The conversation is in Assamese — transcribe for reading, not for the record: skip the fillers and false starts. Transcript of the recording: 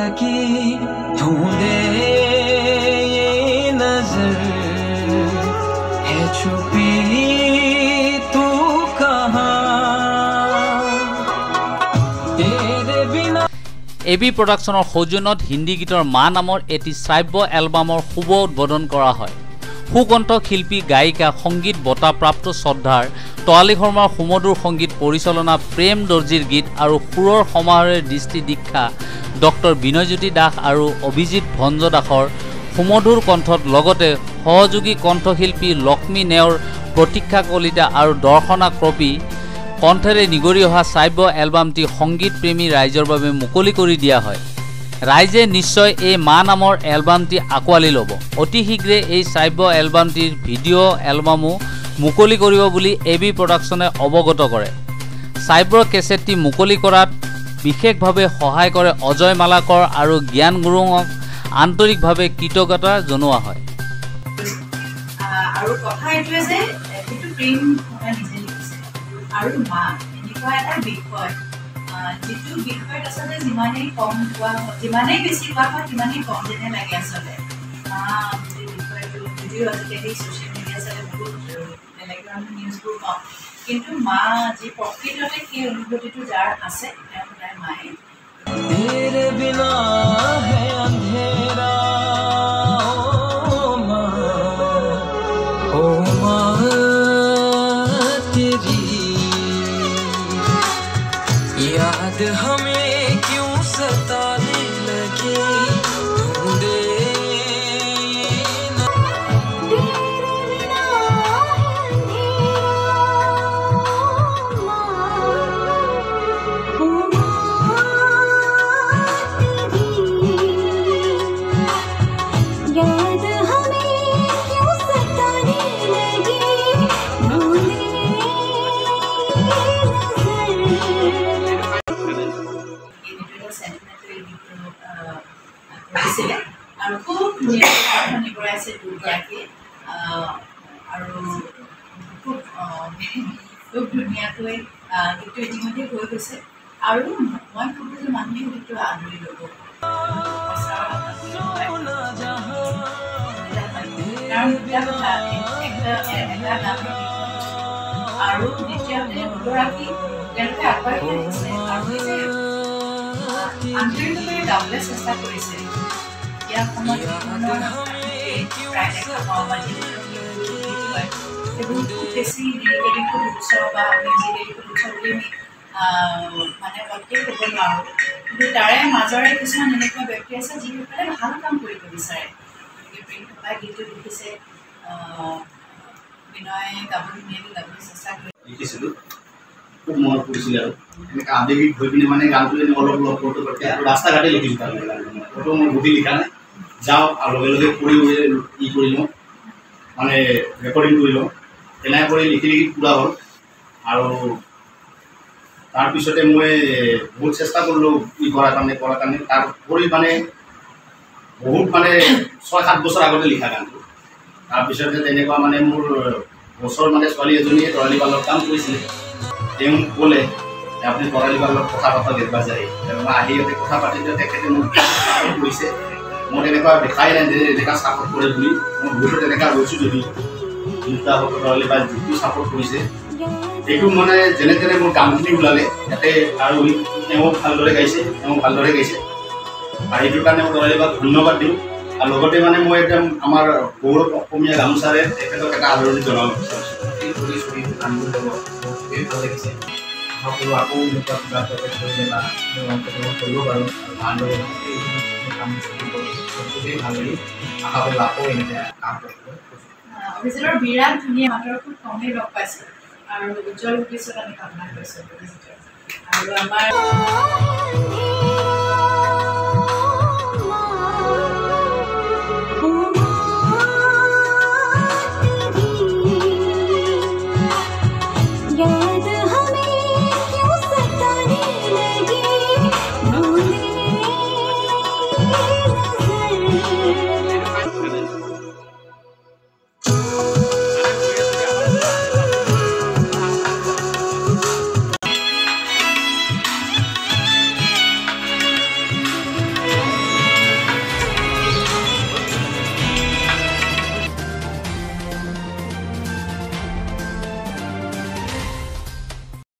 लगी ढूंढे ये नजर है छुपी तू कहाँ तेरे बिना এবি প্ৰডাকশ্যনৰ সৌজন্যত হিন্দী গীতৰ মা নামৰ এটি শ্ৰাব্য এলবামৰ শুভ উদ্বোধন কৰা হয়। সুকণ্ঠ শিল্পী গায়িকা সংগীত বঁটা প্ৰাপ্ত শ্ৰদ্ধাৰ তৰালী শৰ্মাৰ সুমধুৰ সংগীত পৰিচালনা প্ৰেম দৰ্জীৰ গীত আৰু সুৰৰ সমাহাৰৰ দৃষ্টি দীক্ষা ডক্টৰ বিনয়জ্যোতি দাস আৰু অভিজিত ভঞ্জ দাসৰ সুমধুৰ কণ্ঠত লগতে সহযোগী কণ্ঠশিল্পী লক্ষ্মী নেওৰ প্ৰতীক্ষা কলিতা আৰু দৰ্শনা কপি কণ্ঠেৰে নিগৰি অহা শ্ৰাব্য এলবামটি সংগীত প্ৰেমী ৰাইজৰ বাবে মুকলি কৰি দিয়া হয়। ৰাইজে নিশ্চয় এই মা নামৰ এলবামটি আঁকোৱালি ল'ব। অতি শীঘ্ৰে এই শ্ৰাব্য এলবামটিৰ ভিডিঅ' এলবামো মুকলি কৰিব বুলি এবি প্ৰডাকশ্যনে অৱগত কৰে। শ্ৰাব্যৰ কেছেটটি মুকলি কৰাত বিশেষভাৱে সহায় কৰে অজয় মালাকৰ আৰু জ্ঞান গুৰুঙক আন্তৰিকভাৱে কৃতজ্ঞতা জনোৱা হয়। আৰু কথা এইটোৱে যে এইটো প্ৰেম নিজে লিখিছে আৰু মা এনেকুৱা এটা বিষয় যিটো বিষয়ত আচলতে যিমানেই কম কোৱা যিমানেই বেছি কোৱা হয় সিমানেই কম যেনে লাগে আচলতে মা বিষয়টো যদিও আজিকালি ছ'চিয়েল মিডিয়া চালে বহুত বেলেগ ধৰণৰ নিউজবোৰ পাওঁ কিন্তু মা যি প্ৰকৃততে সেই অনুভূতিটো যাৰ আছে তেওঁ সদায় মায়ে तेरे बिना है अंधेरा ओ माँ तेरी याद हमें क्यों सताने लगी ढूंढे আৰু খুব ধুনীয়াকৈ কৰাইছে দুৰ্গাকে আৰু খুব ধুনীয়াকৈ গীতটো ইতিমধ্যে হৈ গৈছে আৰু মই ভাবোঁ যে মানুহে গীতটো আদৰি ল'ব কাৰণ আৰু দ্বিতীয়তে দুগৰাকী তেওঁলোকে আগবাঢ়ি আহিছে আৰু আন্তৰিকভাৱে গাবলৈ চেষ্টা কৰিছে ইয়াৰ সময়ত প্ৰায় দেখা পাওঁ বা এইবোৰ খুব বেছি লিৰিকেলি খুব উচ্চ বা মিউজিকেলি খুব উচ্চ বুলি আমি মানে প্ৰত্যেক ক'ব নোৱাৰোঁ কিন্তু তাৰে মাজৰে কিছুমান এনেকুৱা ব্যক্তি আছে যিসকলে ভাল কাম কৰিব বিচাৰে গতিকে প্ৰেম থকা গীতটো লিখিছে বিনয়ে ধুনীয়াকৈ গাবলৈ চেষ্টা কৰিছিলোঁ খুব মনত পৰিছিলে আৰু এনেকৈ আৱেগিক হৈ পিনে মানে গানটো এনে অলপ অলপ ফটো কৰি আৰু ৰাস্তা ঘাটে লিখিছোঁ তাৰ ফটো মই গুটি লিখা নাই যাওঁ আৰু লগে লগে কৰি কৰি লওঁ মানে ৰেকৰ্ডিং কৰি লওঁ তেনেকৈ কৰি লিখি লিখি পূৰা হ'ল আৰু তাৰপিছতে মই বহুত চেষ্টা কৰিলোঁ কৰাৰ কাৰণে তাৰ কৰি মানে বহুত মানে 6-7 বছৰ আগতে লিখা গানটো তাৰপিছতে তেনেকুৱা মানে মোৰ বছৰ মানে ছোৱালী এজনীয়ে তৰালী পালত কাম কৰিছিলে তেওঁ ক'লে যে আপুনি তৰালী পালত কথা দেখবা যায় মই আহি ইয়াতে কথা পাতিলে তেখেতে মোক কৰিছে মই তেনেকুৱা দেখাই নাই যে এনেকুৱা ছাপোৰ্ট কৰে বুলি মই বহুতো তেনেকুৱা গৈছোঁ যদি দুটা তৰালী পাল যিটো ছাপোৰ্ট কৰিছে এইটো মানে যেনে তেনে মোৰ কামখিনি ওলালে ইয়াতে আৰু তেওঁ ভালদৰে গাইছে আৰু এইটোৰ কাৰণে মই তৰালী পাল ধন্যবাদ দিওঁ আৰু লগতে মানে মই একদম আমাৰ গৌৰৱ অসমীয়া গামোচাৰে তেখেতক এটা আদৰণি জনাব বিচাৰিছোঁ সকলো আকৌ এনেকুৱা কিবা কৰিলে বা কৰিব পাৰোঁ ভালদৰে খুবেই ভাল লাগি আশা কৰোঁ আকৌ এনেকৈ কাম কৰিব অভিজিতৰ বিৰাট ধুনীয়া মাতৰ খুব কমেই লগ পাইছোঁ আৰু উজ্জ্বল ভৱিষ্যত আমি কামনা কৰিছোঁ আৰু আমাৰ